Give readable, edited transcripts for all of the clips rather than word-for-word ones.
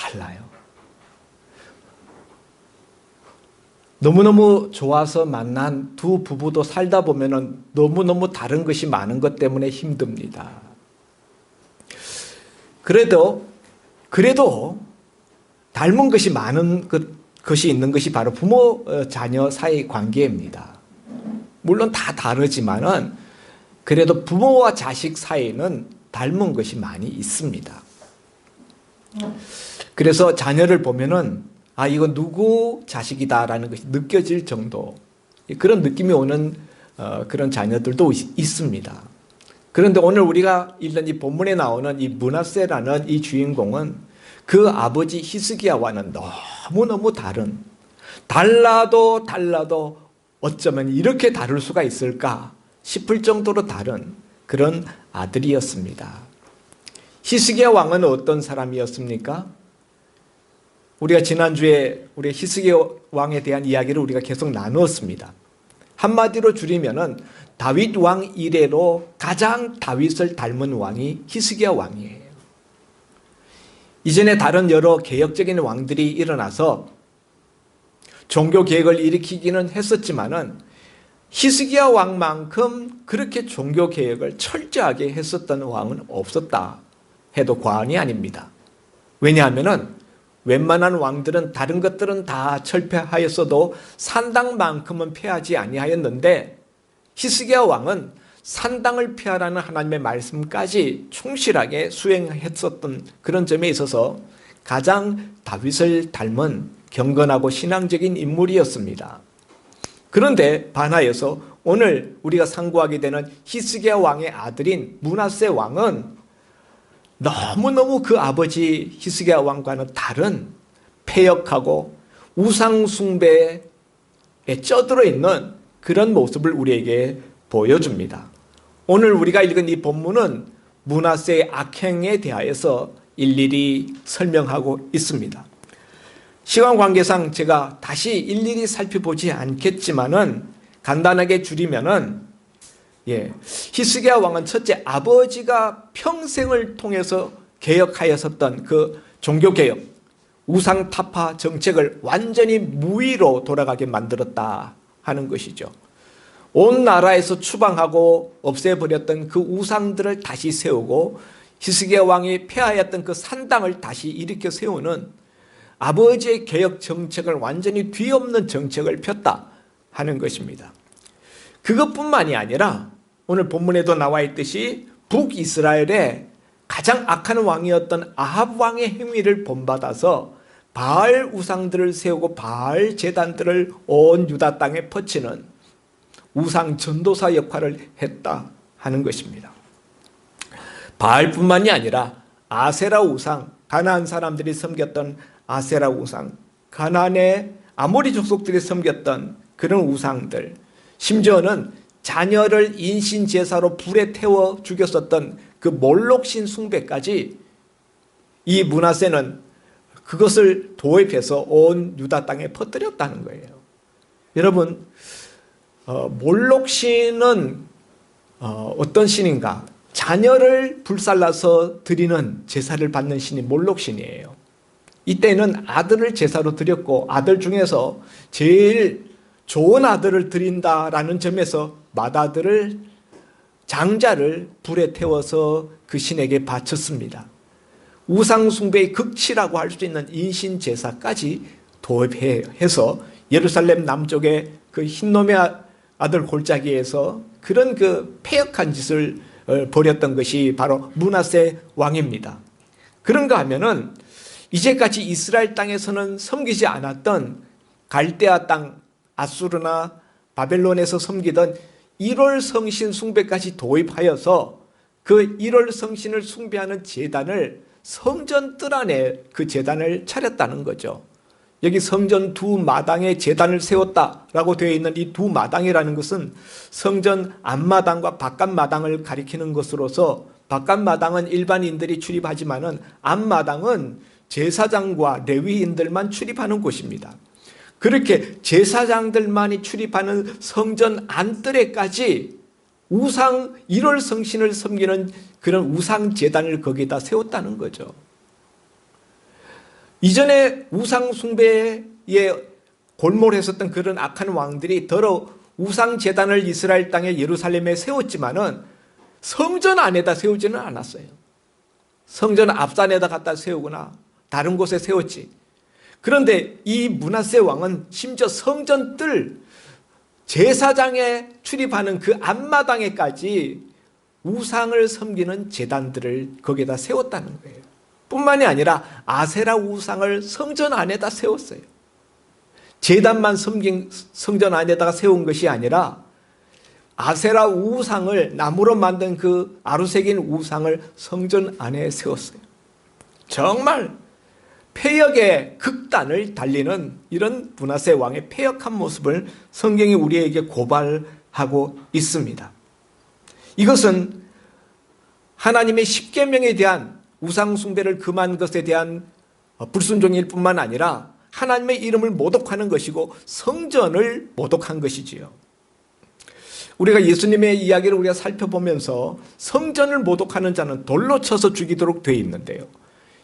달라요. 너무너무 좋아서 만난 두 부부도 살다 보면은 너무너무 다른 것이 많은 것 때문에 힘듭니다. 그래도 닮은 것이 많은 것이 있는 것이 바로 부모 자녀 사이 관계입니다. 물론 다 다르지만은 그래도 부모와 자식 사이는 닮은 것이 많이 있습니다. 그래서 자녀를 보면은 이건 누구 자식이다라는 것이 느껴질 정도, 그런 느낌이 오는 그런 자녀들도 있습니다. 그런데 오늘 우리가 읽는 이 본문에 나오는 이 므낫세라는 이 주인공은 그 아버지 히스기야와는 너무너무 달라도 어쩌면 이렇게 다를 수가 있을까 싶을 정도로 다른 그런 아들이었습니다. 히스기야 왕은 어떤 사람이었습니까? 우리가 지난주에 우리 히스기야 왕에 대한 이야기를 우리가 계속 나누었습니다. 한마디로 줄이면은 다윗 왕 이래로 가장 다윗을 닮은 왕이 히스기야 왕이에요. 이전에 다른 여러 개혁적인 왕들이 일어나서 종교 개혁을 일으키기는 했었지만은 히스기야 왕만큼 그렇게 종교 개혁을 철저하게 했었던 왕은 없었다 해도 과언이 아닙니다. 왜냐하면은 웬만한 왕들은 다른 것들은 다 철폐하였어도 산당만큼은 폐하지 아니하였는데 히스기야 왕은 산당을 폐하라는 하나님의 말씀까지 충실하게 수행했었던 그런 점에 있어서 가장 다윗을 닮은 경건하고 신앙적인 인물이었습니다. 그런데 반하여서 오늘 우리가 상고하게 되는 히스기야 왕의 아들인 므낫세 왕은 너무너무 그 아버지 히스기야 왕과는 다른 패역하고 우상 숭배에 쩌들어 있는 그런 모습을 우리에게 보여줍니다. 오늘 우리가 읽은 이 본문은 므낫세의 악행에 대하여서 일일이 설명하고 있습니다. 시간 관계상 제가 다시 일일이 살펴보지 않겠지만은 간단하게 줄이면은 히스기야 왕은 첫째 아버지가 평생을 통해서 개혁하였었던 그 종교개혁, 우상타파 정책을 완전히 무위로 돌아가게 만들었다 하는 것이죠. 온 나라에서 추방하고 없애버렸던 그 우상들을 다시 세우고 히스기야 왕이 폐하였던 그 산당을 다시 일으켜 세우는 아버지의 개혁 정책을 완전히 뒤엎는 정책을 폈다 하는 것입니다. 그것뿐만이 아니라 오늘 본문에도 나와 있듯이 북이스라엘의 가장 악한 왕이었던 아합 왕의 행위를 본받아서 바알 우상들을 세우고 바알 제단들을 온 유다 땅에 퍼치는 우상 전도사 역할을 했다 하는 것입니다. 바알뿐만이 아니라 아세라 우상, 가나안 사람들이 섬겼던 아세라 우상, 가나안의 아모리 족속들이 섬겼던 그런 우상들, 심지어는 자녀를 인신 제사로 불에 태워 죽였었던 그 몰록신 숭배까지 이 므낫세는 그것을 도입해서 온 유다 땅에 퍼뜨렸다는 거예요. 여러분, 몰록신은 어떤 신인가? 자녀를 불살라서 드리는 제사를 받는 신이 몰록신이에요. 이때는 아들을 제사로 드렸고 아들 중에서 제일 좋은 아들을 드린다라는 점에서 맏아들을 장자를 불에 태워서 그 신에게 바쳤습니다. 우상숭배의 극치라고 할 수 있는 인신제사까지 도입해서 예루살렘 남쪽의 그 흰놈의 아들 골짜기에서 그런 그 패역한 짓을 벌였던 것이 바로 므낫세 왕입니다. 그런가 하면은 이제까지 이스라엘 땅에서는 섬기지 않았던 갈대아 땅 아수르나 바벨론에서 섬기던 1월 성신 숭배까지 도입하여서 그 1월 성신을 숭배하는 제단을 성전 뜰 안에 그 제단을 차렸다는 거죠. 여기 성전 두 마당에 제단을 세웠다라고 되어 있는 이 두 마당이라는 것은 성전 앞마당과 바깥마당을 가리키는 것으로서 바깥마당은 일반인들이 출입하지만은 앞마당은 제사장과 레위인들만 출입하는 곳입니다. 그렇게 제사장들만이 출입하는 성전 안뜰에까지 우상 1월 성신을 섬기는 그런 우상 제단을 거기다 세웠다는 거죠. 이전에 우상 숭배에 골몰했었던 그런 악한 왕들이 더러 우상 제단을 이스라엘 땅의 예루살렘에 세웠지만은 성전 안에다 세우지는 않았어요. 성전 앞산에다 갖다 세우거나 다른 곳에 세웠지. 그런데 이 므낫세 왕은 심지어 성전 뜰 제사장에 출입하는 그 앞마당에까지 우상을 섬기는 제단들을 거기에다 세웠다는 거예요. 뿐만이 아니라 아세라 우상을 성전 안에다 세웠어요. 제단만 섬긴 성전 안에다가 세운 것이 아니라 아세라 우상을 나무로 만든 그 아루새긴 우상을 성전 안에 세웠어요. 정말 폐역의 극단을 달리는 이런 므낫세 왕의 폐역한 모습을 성경이 우리에게 고발하고 있습니다. 이것은 하나님의 십계명에 대한 우상 숭배를 금한 것에 대한 불순종일 뿐만 아니라 하나님의 이름을 모독하는 것이고 성전을 모독한 것이지요. 우리가 예수님의 이야기를 우리가 살펴보면서 성전을 모독하는 자는 돌로 쳐서 죽이도록 되어 있는데요.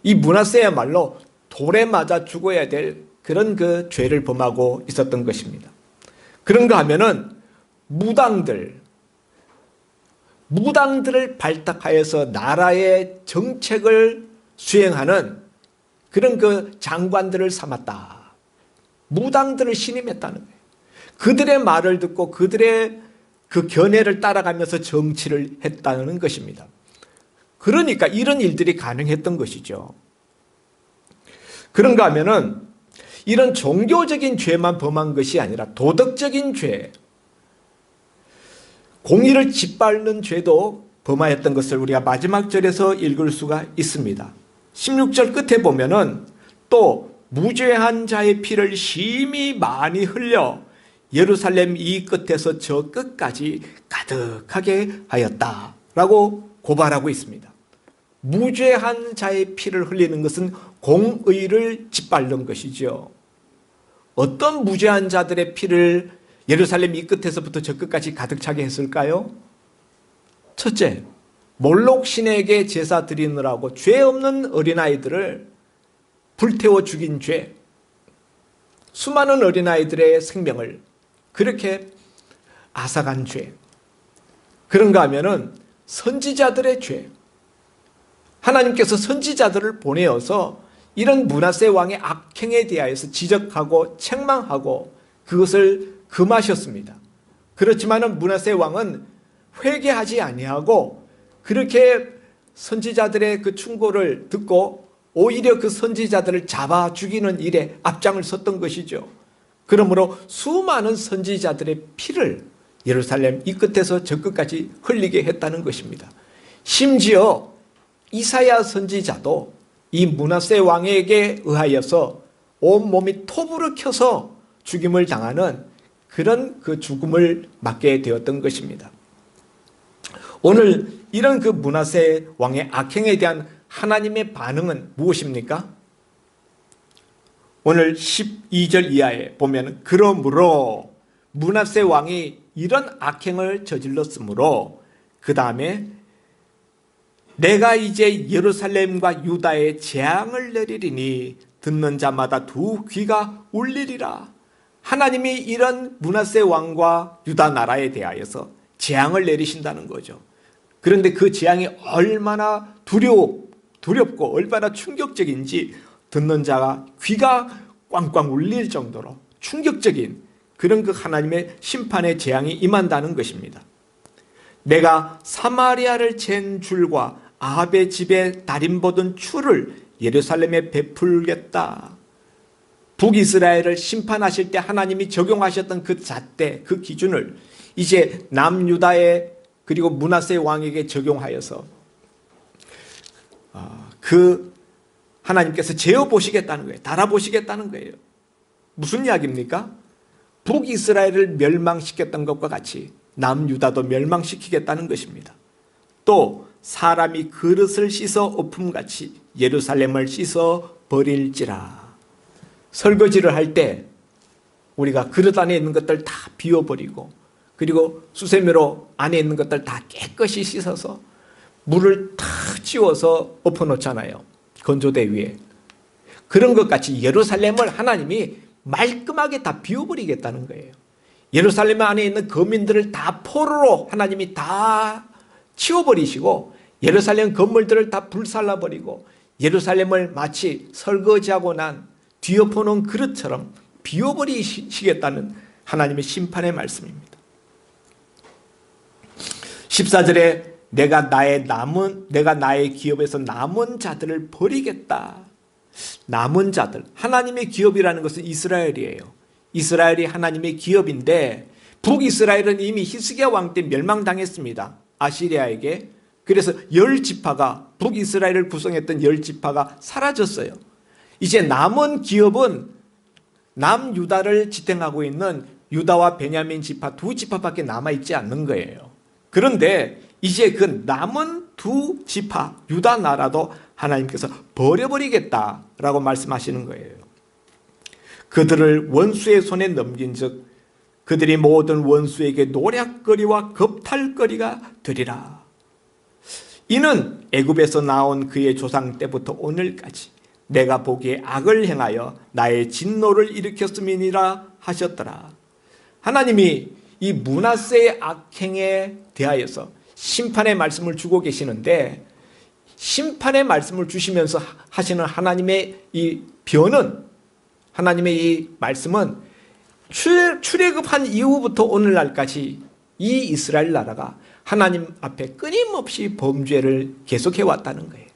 이 므낫세야말로 돌에 맞아 죽어야 될 그런 그 죄를 범하고 있었던 것입니다. 그런가 하면은 무당들을 발탁하여서 나라의 정책을 수행하는 그런 그 장관들을 삼았다. 무당들을 신임했다는 거예요. 그들의 말을 듣고 그들의 그 견해를 따라가면서 정치를 했다는 것입니다. 그러니까 이런 일들이 가능했던 것이죠. 그런가 하면은 이런 종교적인 죄만 범한 것이 아니라 도덕적인 죄, 공의를 짓밟는 죄도 범하였던 것을 우리가 마지막 절에서 읽을 수가 있습니다. 16절 끝에 보면은 또 무죄한 자의 피를 심히 많이 흘려 예루살렘 이 끝에서 저 끝까지 가득하게 하였다라고 고발하고 있습니다. 무죄한 자의 피를 흘리는 것은 공의를 짓밟는 것이죠. 어떤 무죄한 자들의 피를 예루살렘 이 끝에서부터 저 끝까지 가득 차게 했을까요? 첫째, 몰록 신에게 제사 드리느라고 죄 없는 어린아이들을 불태워 죽인 죄, 수많은 어린아이들의 생명을 그렇게 앗아간 죄. 그런가 하면은 선지자들의 죄. 하나님께서 선지자들을 보내어서 이런 므낫세 왕의 악행에 대하여서 지적하고 책망하고 그것을 금하셨습니다. 그렇지만은 므낫세 왕은 회개하지 아니하고 그렇게 선지자들의 그 충고를 듣고 오히려 그 선지자들을 잡아 죽이는 일에 앞장을 섰던 것이죠. 그러므로 수많은 선지자들의 피를 예루살렘 이 끝에서 저 끝까지 흘리게 했다는 것입니다. 심지어 이사야 선지자도 이 므낫세 왕에게 의하여서 온몸이 토부를 켜서 죽임을 당하는 그런 그 죽음을 맞게 되었던 것입니다. 오늘 이런 그 므낫세 왕의 악행에 대한 하나님의 반응은 무엇입니까? 오늘 12절 이하에 보면 그러므로 므낫세 왕이 이런 악행을 저질렀으므로 그 다음에 내가 이제 예루살렘과 유다에 재앙을 내리리니 듣는 자마다 두 귀가 울리리라. 하나님이 이런 므낫세 왕과 유다 나라에 대하여서 재앙을 내리신다는 거죠. 그런데 그 재앙이 얼마나 두렵고 얼마나 충격적인지 듣는 자가 귀가 꽝꽝 울릴 정도로 충격적인 그런 그 하나님의 심판의 재앙이 임한다는 것입니다. 내가 사마리아를 잰 줄과 아합의 집에 다림보던 추를 예루살렘에 베풀겠다. 북이스라엘을 심판하실 때 하나님이 적용하셨던 그 잣대, 그 기준을 이제 남유다에 그리고 므낫세 왕에게 적용하여서 그 하나님께서 재어보시겠다는 거예요. 달아보시겠다는 거예요. 무슨 이야기입니까? 북이스라엘을 멸망시켰던 것과 같이 남유다도 멸망시키겠다는 것입니다. 또 사람이 그릇을 씻어 엎음같이 예루살렘을 씻어 버릴지라. 설거지를 할 때 우리가 그릇 안에 있는 것들 다 비워버리고 그리고 수세미로 안에 있는 것들 다 깨끗이 씻어서 물을 탁 지워서 엎어놓잖아요. 건조대 위에. 그런 것 같이 예루살렘을 하나님이 말끔하게 다 비워버리겠다는 거예요. 예루살렘 안에 있는 거민들을 다 포로로 하나님이 다 치워버리시고 예루살렘 건물들을 다 불살라버리고 예루살렘을 마치 설거지하고 난 뒤엎어놓은 그릇처럼 비워버리시겠다는 하나님의 심판의 말씀입니다. 14절에 내가 나의 기업에서 남은 자들을 버리겠다. 남은 자들, 하나님의 기업이라는 것은 이스라엘이에요. 이스라엘이 하나님의 기업인데 북이스라엘은 이미 히스기야 왕 때 멸망당했습니다. 아시리아에게. 그래서 10지파가 북이스라엘을 구성했던 10지파가 사라졌어요. 이제 남은 기업은 남유다를 지탱하고 있는 유다와 베냐민 지파 두 지파밖에 남아있지 않는 거예요. 그런데 이제 그 남은 두 지파 유다 나라도 하나님께서 버려버리겠다라고 말씀하시는 거예요. 그들을 원수의 손에 넘긴 즉 그들이 모든 원수에게 노략거리와 겁탈거리가 되리라. 이는 애굽에서 나온 그의 조상 때부터 오늘까지 내가 보기에 악을 행하여 나의 진노를 일으켰음이니라 하셨더라. 하나님이 이 므낫세의 악행에 대하여서 심판의 말씀을 주고 계시는데 심판의 말씀을 주시면서 하시는 하나님의 이 변은 하나님의 이 말씀은 출애굽한 이후부터 오늘날까지 이 이스라엘 나라가 하나님 앞에 끊임없이 범죄를 계속해 왔다는 거예요.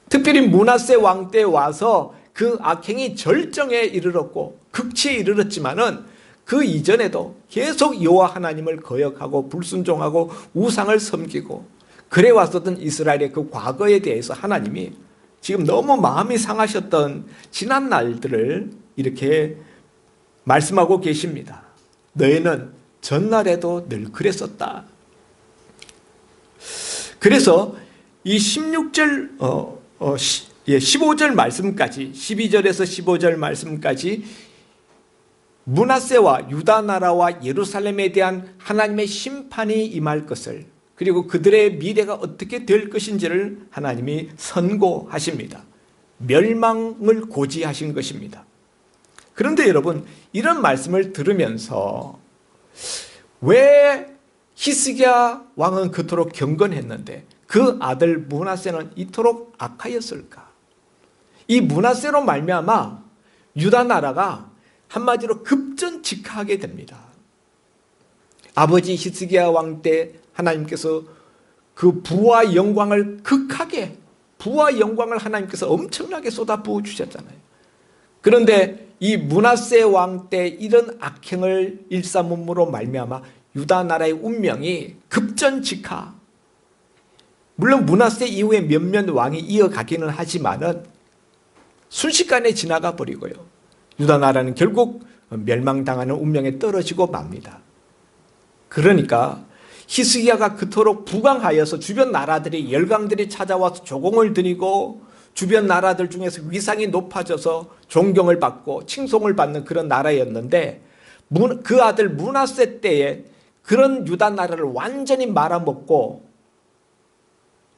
특별히 므낫세 왕 때 와서 그 악행이 절정에 이르렀고 극치에 이르렀지만은 그 이전에도 계속 여호와 하나님을 거역하고 불순종하고 우상을 섬기고 그래 왔었던 이스라엘의 그 과거에 대해서 하나님이 지금 너무 마음이 상하셨던 지난 날들을 이렇게 말씀하고 계십니다. 너희는 전날에도 늘 그랬었다. 그래서 이 16절 15절 말씀까지 12절에서 15절 말씀까지 므낫세와 유다 나라와 예루살렘에 대한 하나님의 심판이 임할 것을 그리고 그들의 미래가 어떻게 될 것인지를 하나님이 선고하십니다. 멸망을 고지하신 것입니다. 그런데 여러분 이런 말씀을 들으면서 왜 히스기야 왕은 그토록 경건했는데 그 아들 므낫세는 이토록 악하였을까? 이 므낫세로 말미암아 유다 나라가 한마디로 급전직하게 됩니다. 아버지 히스기야 왕 때 하나님께서 그 부와 영광을 극하게 부와 영광을 하나님께서 엄청나게 쏟아부어 주셨잖아요. 그런데 이 므낫세 왕 때 이런 악행을 일삼음으로 말미암아 유다 나라의 운명이 급전직하. 물론 므낫세 이후에 몇몇 왕이 이어가기는 하지만은 순식간에 지나가 버리고요. 유다 나라는 결국 멸망당하는 운명에 떨어지고 맙니다. 그러니까 히스기야가 그토록 부강하여서 주변 나라들이 열강들이 찾아와서 조공을 드리고 주변 나라들 중에서 위상이 높아져서 존경을 받고 칭송을 받는 그런 나라였는데 그 아들 므낫세 때에 그런 유다 나라를 완전히 말아먹고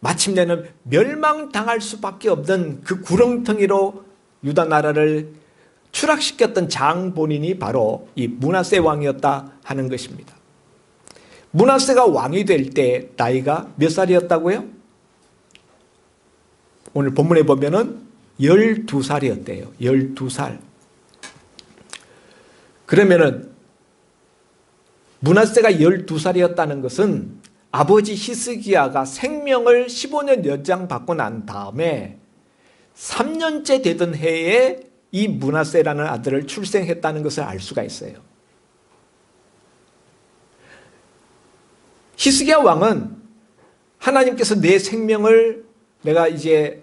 마침내는 멸망당할 수밖에 없는 그 구렁텅이로 유다 나라를 추락시켰던 장본인이 바로 이 므낫세 왕이었다 하는 것입니다. 므낫세가 왕이 될 때 나이가 몇 살이었다고요? 오늘 본문에 보면은 12살이었대요. 12살. 그러면은 므낫세가 12살이었다는 것은 아버지 히스기야가 생명을 15년 연장받고 난 다음에 3년째 되던 해에 이 므낫세라는 아들을 출생했다는 것을 알 수가 있어요. 히스기야 왕은 하나님께서 내 생명을 내가 이제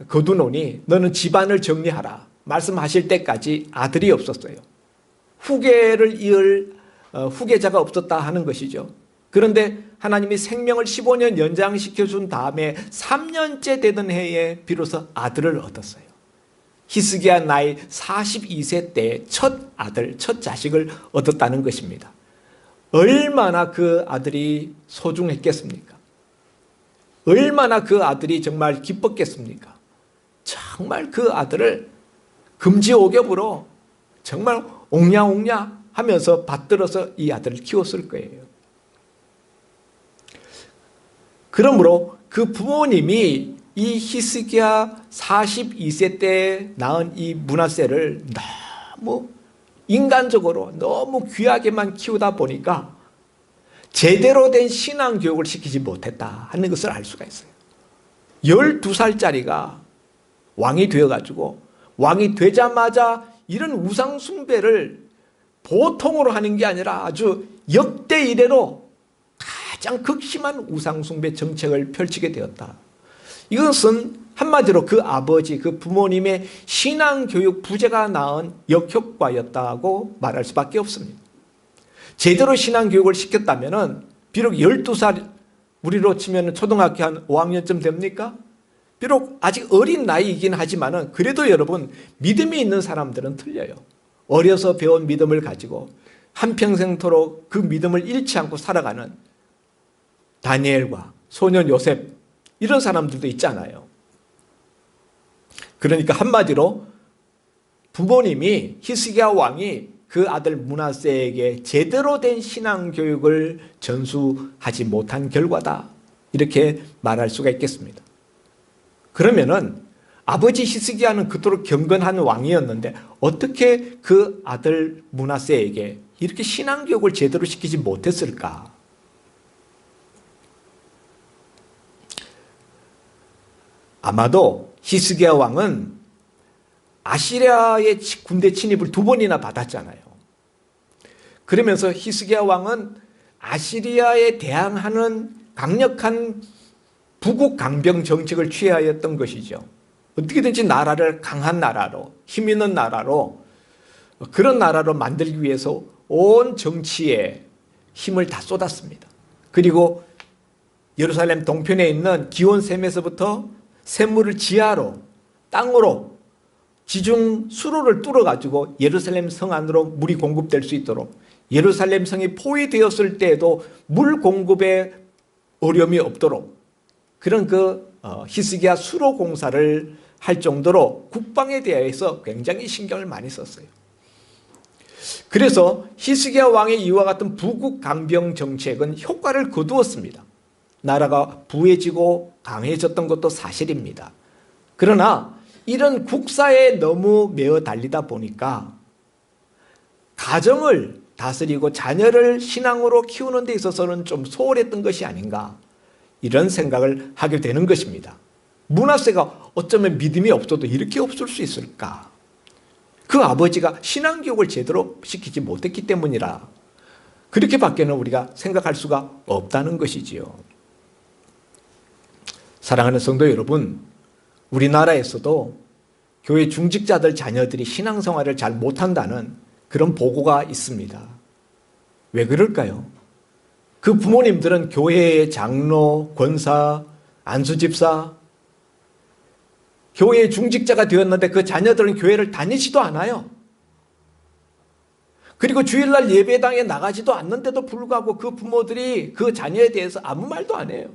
거두노니 너는 집안을 정리하라 말씀하실 때까지 아들이 없었어요. 후계를 이을 후계자가 없었다 하는 것이죠. 그런데 하나님이 생명을 15년 연장시켜준 다음에 3년째 되던 해에 비로소 아들을 얻었어요. 히스기야 나이 42세 때 첫 아들, 첫 자식을 얻었다는 것입니다. 얼마나 그 아들이 소중했겠습니까? 얼마나 그 아들이 정말 기뻤겠습니까? 정말 그 아들을 금지옥엽으로 정말 옹냐옹냐 하면서 받들어서 이 아들을 키웠을 거예요. 그러므로 그 부모님이 이 히스기야 42세 때 낳은 이 므낫세를 너무 인간적으로 너무 귀하게만 키우다 보니까 제대로 된 신앙 교육을 시키지 못했다 하는 것을 알 수가 있어요. 12살짜리가 왕이 되어가지고 왕이 되자마자 이런 우상 숭배를 보통으로 하는 게 아니라 아주 역대 이래로 가장 극심한 우상 숭배 정책을 펼치게 되었다. 이것은 한마디로 그 아버지, 그 부모님의 신앙 교육 부재가 낳은 역효과였다고 말할 수밖에 없습니다. 제대로 신앙 교육을 시켰다면 비록 12살, 우리로 치면 초등학교 한 5학년쯤 됩니까? 비록 아직 어린 나이이긴 하지만 그래도 여러분 믿음이 있는 사람들은 틀려요. 어려서 배운 믿음을 가지고 한평생토록 그 믿음을 잃지 않고 살아가는 다니엘과 소년 요셉 이런 사람들도 있잖아요. 그러니까 한마디로 부모님이 히스기야 왕이 그 아들 므낫세에게 제대로 된 신앙 교육을 전수하지 못한 결과다. 이렇게 말할 수가 있겠습니다. 그러면은 아버지 히스기야는 그토록 경건한 왕이었는데 어떻게 그 아들 므낫세에게 이렇게 신앙 교육을 제대로 시키지 못했을까? 아마도 히스기야 왕은 아시리아의 군대 침입을 2번이나 받았잖아요. 그러면서 히스기야 왕은 아시리아에 대항하는 강력한 부국 강병 정책을 취하였던 것이죠. 어떻게든지 나라를 강한 나라로, 힘 있는 나라로, 그런 나라로 만들기 위해서 온 정치에 힘을 다 쏟았습니다. 그리고 예루살렘 동편에 있는 기온샘에서부터 샘물을 지하로, 땅으로, 지중 수로를 뚫어가지고 예루살렘 성 안으로 물이 공급될 수 있도록, 예루살렘 성이 포위되었을 때에도 물 공급에 어려움이 없도록 그런 히스기야 수로 공사를 할 정도로 국방에 대해서 굉장히 신경을 많이 썼어요. 그래서 히스기야 왕의 이와 같은 부국 강병 정책은 효과를 거두었습니다. 나라가 부해지고 강해졌던 것도 사실입니다. 그러나 이런 국사에 너무 매어 달리다 보니까 가정을 다스리고 자녀를 신앙으로 키우는 데 있어서는 좀 소홀했던 것이 아닌가, 이런 생각을 하게 되는 것입니다. 므낫세가 어쩌면 믿음이 없어도 이렇게 없을 수 있을까? 그 아버지가 신앙교육을 제대로 시키지 못했기 때문이라 그렇게밖에는 우리가 생각할 수가 없다는 것이지요. 사랑하는 성도 여러분, 우리나라에서도 교회 중직자들 자녀들이 신앙생활을 잘 못한다는 그런 보고가 있습니다. 왜 그럴까요? 그 부모님들은 교회의 장로, 권사, 안수집사, 교회의 중직자가 되었는데 그 자녀들은 교회를 다니지도 않아요. 그리고 주일날 예배당에 나가지도 않는데도 불구하고 그 부모들이 그 자녀에 대해서 아무 말도 안 해요.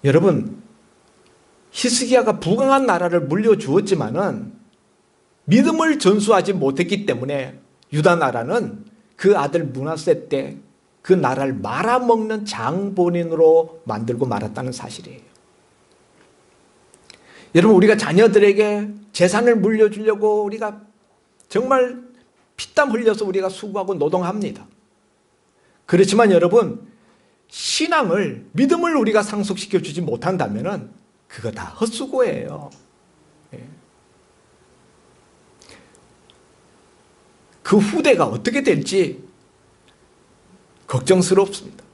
여러분, 히스기야가 부강한 나라를 물려주었지만은 믿음을 전수하지 못했기 때문에 유다 나라는 그 아들 므낫세 때 그 나라를 말아먹는 장본인으로 만들고 말았다는 사실이에요. 여러분, 우리가 자녀들에게 재산을 물려주려고 우리가 정말 피땀 흘려서 우리가 수고하고 노동합니다. 그렇지만 여러분, 신앙을, 믿음을 우리가 상속시켜 주지 못한다면 그거 다 헛수고예요. 그 후대가 어떻게 될지 걱정스럽습니다.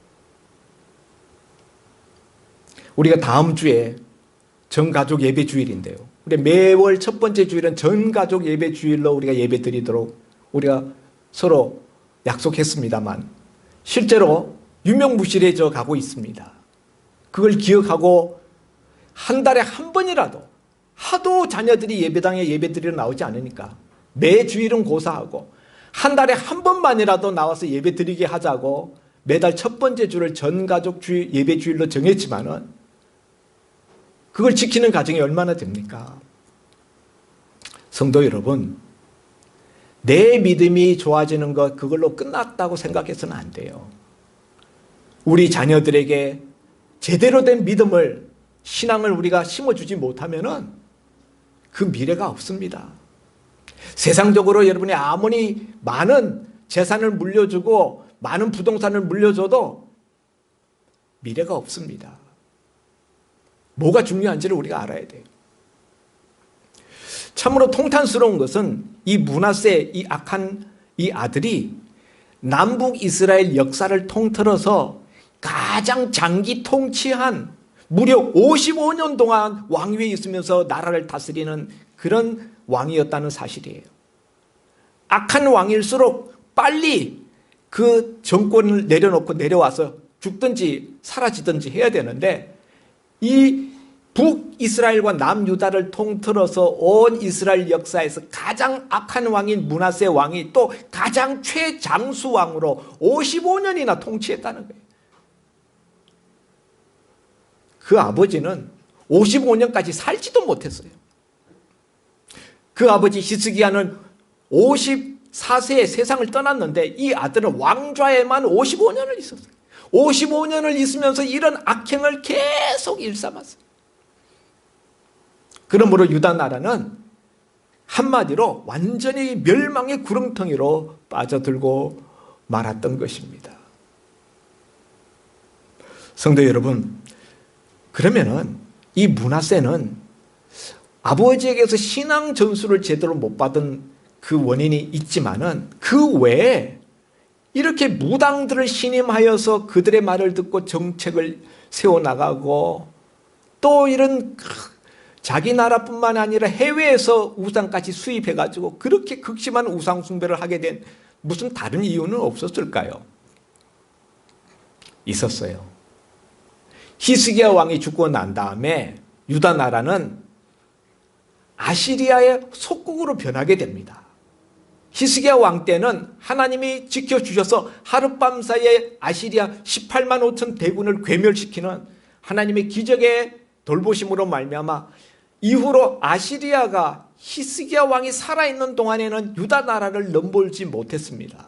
우리가 다음 주에 전가족 예배 주일인데요. 우리 매월 첫 번째 주일은 전가족 예배 주일로 우리가 예배 드리도록 우리가 서로 약속했습니다만 실제로 유명무실해져 가고 있습니다. 그걸 기억하고 한 달에 한 번이라도, 하도 자녀들이 예배당에 예배 드리러 나오지 않으니까 매 주일은 고사하고 한 달에 한 번만이라도 나와서 예배 드리게 하자고 매달 첫 번째 주를 전가족 예배 주일로 정했지만은 그걸 지키는 가정이 얼마나 됩니까? 성도 여러분, 내 믿음이 좋아지는 것 그걸로 끝났다고 생각해서는 안 돼요. 우리 자녀들에게 제대로 된 믿음을, 신앙을 우리가 심어주지 못하면은 그 미래가 없습니다. 세상적으로 여러분이 아무리 많은 재산을 물려주고 많은 부동산을 물려줘도 미래가 없습니다. 뭐가 중요한지를 우리가 알아야 돼요. 참으로 통탄스러운 것은 이 므낫세, 이 악한 이 아들이 남북 이스라엘 역사를 통틀어서 가장 장기 통치한, 무려 55년 동안 왕위에 있으면서 나라를 다스리는 그런 왕이었다는 사실이에요. 악한 왕일수록 빨리 그 정권을 내려놓고 내려와서 죽든지 사라지든지 해야 되는데, 이 북이스라엘과 남유다를 통틀어서 온 이스라엘 역사에서 가장 악한 왕인 므낫세 왕이 또 가장 최장수 왕으로 55년이나 통치했다는 거예요. 그 아버지는 55년까지 살지도 못했어요. 그 아버지 히스기야는 54세에 세상을 떠났는데 이 아들은 왕좌에만 55년을 있었어요. 55년을 있으면서 이런 악행을 계속 일삼았어요. 그러므로 유다 나라는 한마디로 완전히 멸망의 구렁텅이로 빠져들고 말았던 것입니다. 성도 여러분, 그러면은 이 므낫세는 아버지에게서 신앙 전수를 제대로 못 받은 그 원인이 있지만은 그 외에 이렇게 무당들을 신임하여서 그들의 말을 듣고 정책을 세워나가고 또 이런 자기 나라뿐만 아니라 해외에서 우상까지 수입해가지고 그렇게 극심한 우상 숭배를 하게 된 무슨 다른 이유는 없었을까요? 있었어요. 히스기야 왕이 죽고 난 다음에 유다 나라는 아시리아의 속국으로 변하게 됩니다. 히스기야 왕 때는 하나님이 지켜주셔서 하룻밤 사이에 아시리아 18만 5천 대군을 괴멸시키는 하나님의 기적의 돌보심으로 말미암아 이후로 아시리아가 히스기야 왕이 살아있는 동안에는 유다 나라를 넘볼지 못했습니다.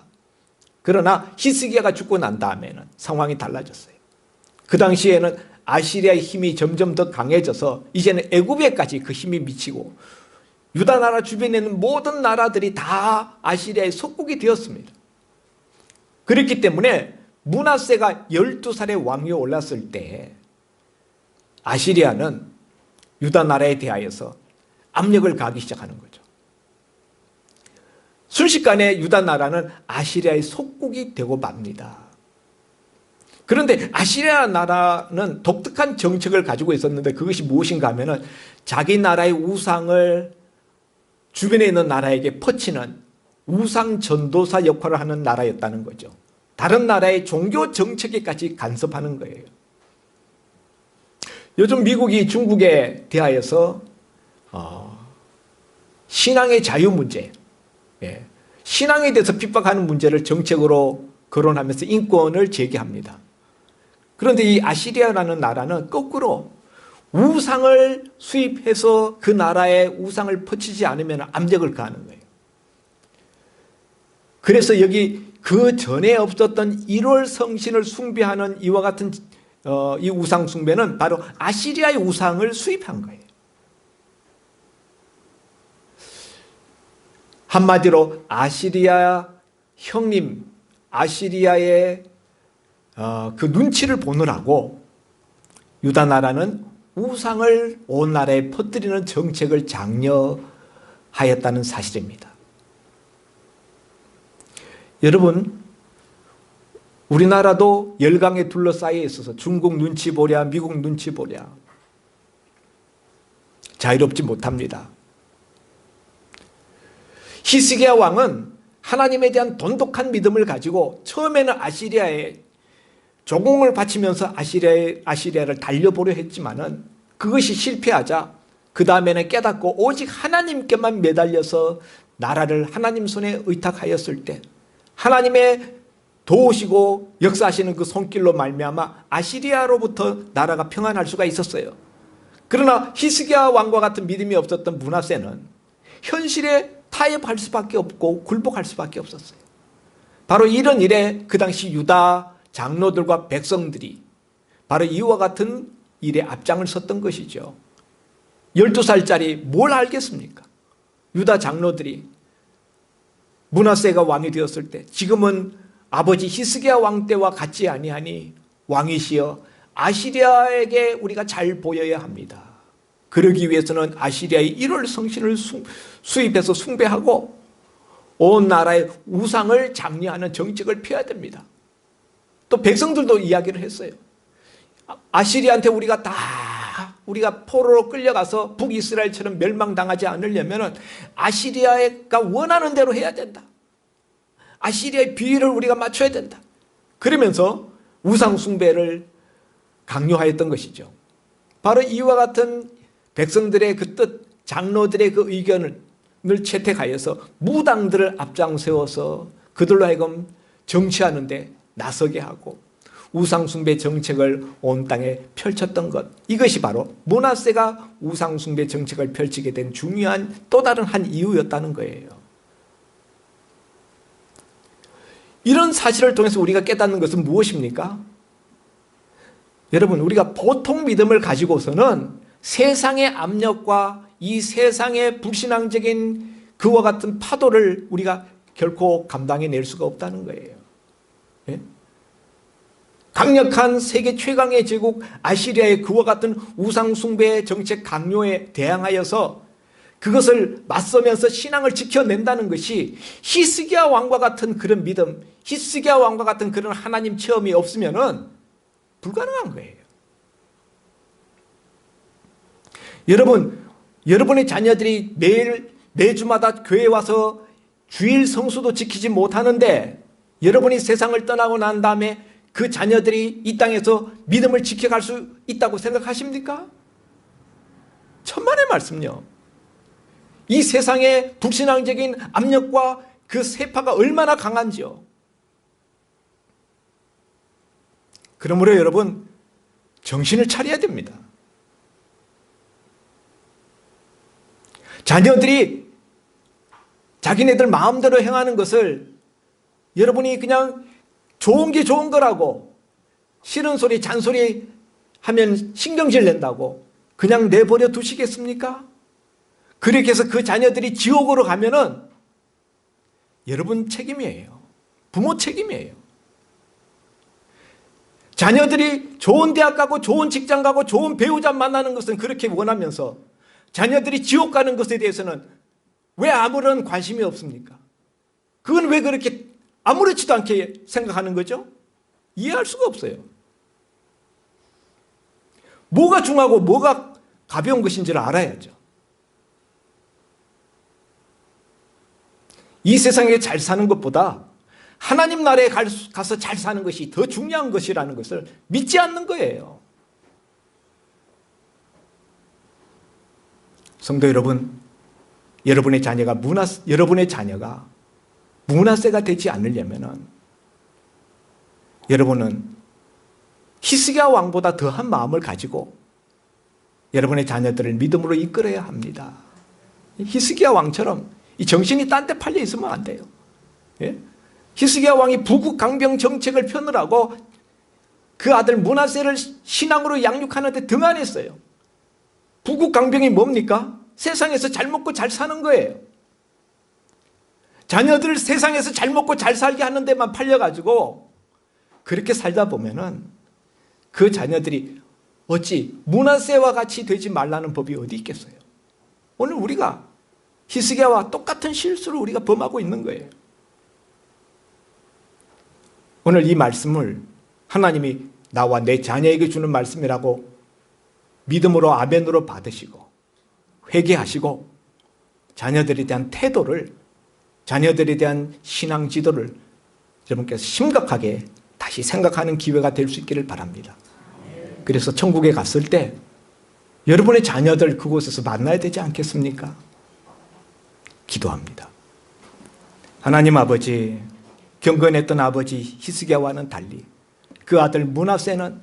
그러나 히스기야가 죽고 난 다음에는 상황이 달라졌어요. 그 당시에는 아시리아의 힘이 점점 더 강해져서 이제는 애굽에까지 그 힘이 미치고 유다 나라 주변에 있는 모든 나라들이 다 아시리아의 속국이 되었습니다. 그렇기 때문에 므낫세가 12살의 왕위에 올랐을 때 아시리아는 유다 나라에 대하여서 압력을 가하기 시작하는 거죠. 순식간에 유다 나라는 아시리아의 속국이 되고 맙니다. 그런데 아시리아 나라는 독특한 정책을 가지고 있었는데 그것이 무엇인가 하면은 자기 나라의 우상을 주변에 있는 나라에게 퍼치는 우상 전도사 역할을 하는 나라였다는 거죠. 다른 나라의 종교 정책에까지 간섭하는 거예요. 요즘 미국이 중국에 대하여서 신앙의 자유 문제, 신앙에 대해서 핍박하는 문제를 정책으로 거론하면서 인권을 제기합니다. 그런데 이 아시리아라는 나라는 거꾸로 우상을 수입해서 그 나라에 우상을 퍼치지 않으면 압력을 가하는 거예요. 그래서 여기 그 전에 없었던 1월 성신을 숭배하는 이와 같은 이 우상 숭배는 바로 아시리아의 우상을 수입한 거예요. 한마디로 아시리아 형님, 아시리아의 그 눈치를 보느라고 유다 나라는 우상을 온 나라에 퍼뜨리는 정책을 장려하였다는 사실입니다. 여러분, 우리나라도 열강에 둘러싸여 있어서 중국 눈치 보랴, 미국 눈치 보랴 자유롭지 못합니다. 히스기야 왕은 하나님에 대한 돈독한 믿음을 가지고 처음에는 아시리아에 조공을 바치면서 아시리아를 달려보려 했지만은 그것이 실패하자 그 다음에는 깨닫고 오직 하나님께만 매달려서 나라를 하나님 손에 의탁하였을 때 하나님의 도우시고 역사하시는 그 손길로 말미암아 아시리아로부터 나라가 평안할 수가 있었어요. 그러나 히스기야 왕과 같은 믿음이 없었던 므낫세는 현실에 타협할 수밖에 없고 굴복할 수밖에 없었어요. 바로 이런 일에 그 당시 유다 장로들과 백성들이 바로 이와 같은 일에 앞장을 섰던 것이죠. 12살짜리 뭘 알겠습니까? 유다 장로들이 므낫세가 왕이 되었을 때 지금은 아버지 히스기야 왕 때와 같지 아니하니 왕이시여 아시리아에게 우리가 잘 보여야 합니다. 그러기 위해서는 아시리아의 1월 성신을 수입해서 숭배하고 온 나라의 우상을 장려하는 정책을 펴야 됩니다. 또 백성들도 이야기를 했어요. 아시리아한테 우리가 포로로 끌려가서 북이스라엘처럼 멸망당하지 않으려면 아시리아가 원하는 대로 해야 된다. 아시리아의 비위를 우리가 맞춰야 된다. 그러면서 우상 숭배를 강요하였던 것이죠. 바로 이와 같은 백성들의 그 뜻, 장로들의 그 의견을 채택하여서 무당들을 앞장 세워서 그들로 하여금 정치하는데 나서게 하고 우상 숭배 정책을 온 땅에 펼쳤던 것, 이것이 바로 므낫세가 우상 숭배 정책을 펼치게 된 중요한 또 다른 한 이유였다는 거예요. 이런 사실을 통해서 우리가 깨닫는 것은 무엇입니까? 여러분, 우리가 보통 믿음을 가지고서는 세상의 압력과 이 세상의 불신앙적인 그와 같은 파도를 우리가 결코 감당해낼 수가 없다는 거예요. 예? 강력한 세계 최강의 제국 아시리아의 그와 같은 우상 숭배 정책 강요에 대항하여서 그것을 맞서면서 신앙을 지켜낸다는 것이 히스기야 왕과 같은 그런 믿음, 히스기야 왕과 같은 그런 하나님 체험이 없으면은 불가능한 거예요. 여러분의 자녀들이 매주마다 교회에 와서 주일 성수도 지키지 못하는데 여러분이 세상을 떠나고 난 다음에 그 자녀들이 이 땅에서 믿음을 지켜갈 수 있다고 생각하십니까? 천만의 말씀요. 이 세상의 불신앙적인 압력과 그 세파가 얼마나 강한지요. 그러므로 여러분, 정신을 차려야 됩니다. 자녀들이 자기네들 마음대로 행하는 것을 여러분이 그냥 좋은 게 좋은 거라고, 싫은 소리, 잔소리 하면 신경질 낸다고 그냥 내버려 두시겠습니까? 그렇게 해서 그 자녀들이 지옥으로 가면은 여러분 책임이에요. 부모 책임이에요. 자녀들이 좋은 대학 가고 좋은 직장 가고 좋은 배우자 만나는 것은 그렇게 원하면서 자녀들이 지옥 가는 것에 대해서는 왜 아무런 관심이 없습니까? 그건 왜 그렇게 아무렇지도 않게 생각하는 거죠? 이해할 수가 없어요. 뭐가 중하고 뭐가 가벼운 것인지를 알아야죠. 이 세상에 잘 사는 것보다 하나님 나라에 가서 잘 사는 것이 더 중요한 것이라는 것을 믿지 않는 거예요. 성도 여러분, 여러분의 자녀가 므낫세가 되지 않으려면 여러분은 히스기야 왕보다 더한 마음을 가지고 여러분의 자녀들을 믿음으로 이끌어야 합니다. 히스기야 왕처럼 이 정신이 딴 데 팔려 있으면 안 돼요. 예? 히스기야 왕이 부국 강병 정책을 펴느라고 그 아들 므낫세를 신앙으로 양육하는 데 등한했어요. 부국 강병이 뭡니까? 세상에서 잘 먹고 잘 사는 거예요. 자녀들 세상에서 잘 먹고 잘 살게 하는 데만 팔려가지고 그렇게 살다 보면은 그 자녀들이 어찌 므낫세와 같이 되지 말라는 법이 어디 있겠어요? 오늘 우리가 히스기야와 똑같은 실수를 우리가 범하고 있는 거예요. 오늘 이 말씀을 하나님이 나와 내 자녀에게 주는 말씀이라고 믿음으로 아멘으로 받으시고 회개하시고 자녀들에 대한 태도를, 자녀들에 대한 신앙 지도를 여러분께서 심각하게 다시 생각하는 기회가 될 수 있기를 바랍니다. 그래서 천국에 갔을 때 여러분의 자녀들 그곳에서 만나야 되지 않겠습니까? 기도합니다. 하나님 아버지, 경건했던 아버지 히스기야와는 달리 그 아들 므낫세는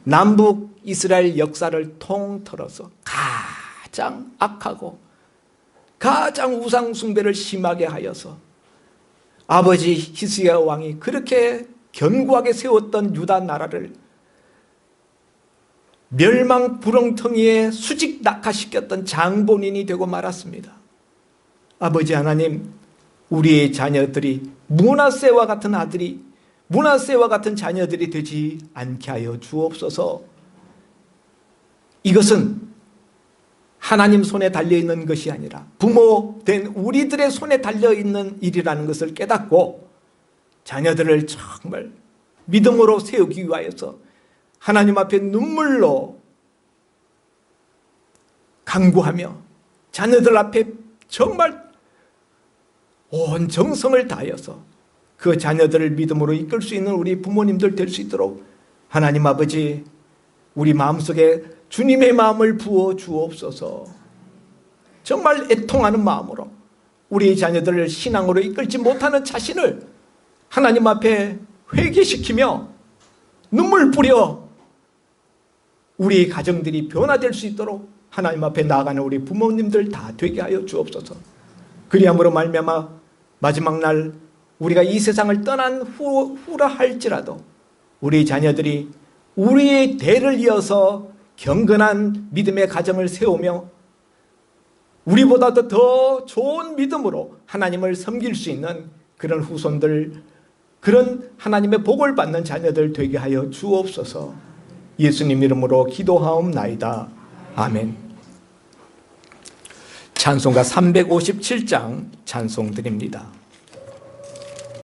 남북 이스라엘 역사를 통틀어서 가장 악하고 가장 우상 숭배를 심하게 하여서 아버지 히스기야 왕이 그렇게 견고하게 세웠던 유다 나라를 멸망 구렁텅이에 수직 낙하시켰던 장본인이 되고 말았습니다. 아버지 하나님, 우리의 자녀들이 므낫세와 같은 아들이, 므낫세와 같은 자녀들이 되지 않게 하여 주옵소서. 이것은 하나님 손에 달려있는 것이 아니라 부모된 우리들의 손에 달려있는 일이라는 것을 깨닫고 자녀들을 정말 믿음으로 세우기 위하여서 하나님 앞에 눈물로 간구하며 자녀들 앞에 정말 온 정성을 다하여서 그 자녀들을 믿음으로 이끌 수 있는 우리 부모님들 될 수 있도록 하나님 아버지, 우리 마음속에 주님의 마음을 부어 주옵소서. 정말 애통하는 마음으로 우리 자녀들을 신앙으로 이끌지 못하는 자신을 하나님 앞에 회개시키며 눈물 뿌려 우리 가정들이 변화될 수 있도록 하나님 앞에 나아가는 우리 부모님들 다 되게 하여 주옵소서. 그리함으로 말미암아 마지막 날 우리가 이 세상을 떠난 후라 할지라도 우리 자녀들이 우리의 대를 이어서 경건한 믿음의 가정을 세우며 우리보다도 더 좋은 믿음으로 하나님을 섬길 수 있는 그런 후손들, 그런 하나님의 복을 받는 자녀들 되게 하여 주옵소서. 예수님 이름으로 기도하옵나이다. 아멘. 찬송가 357장 찬송 드립니다.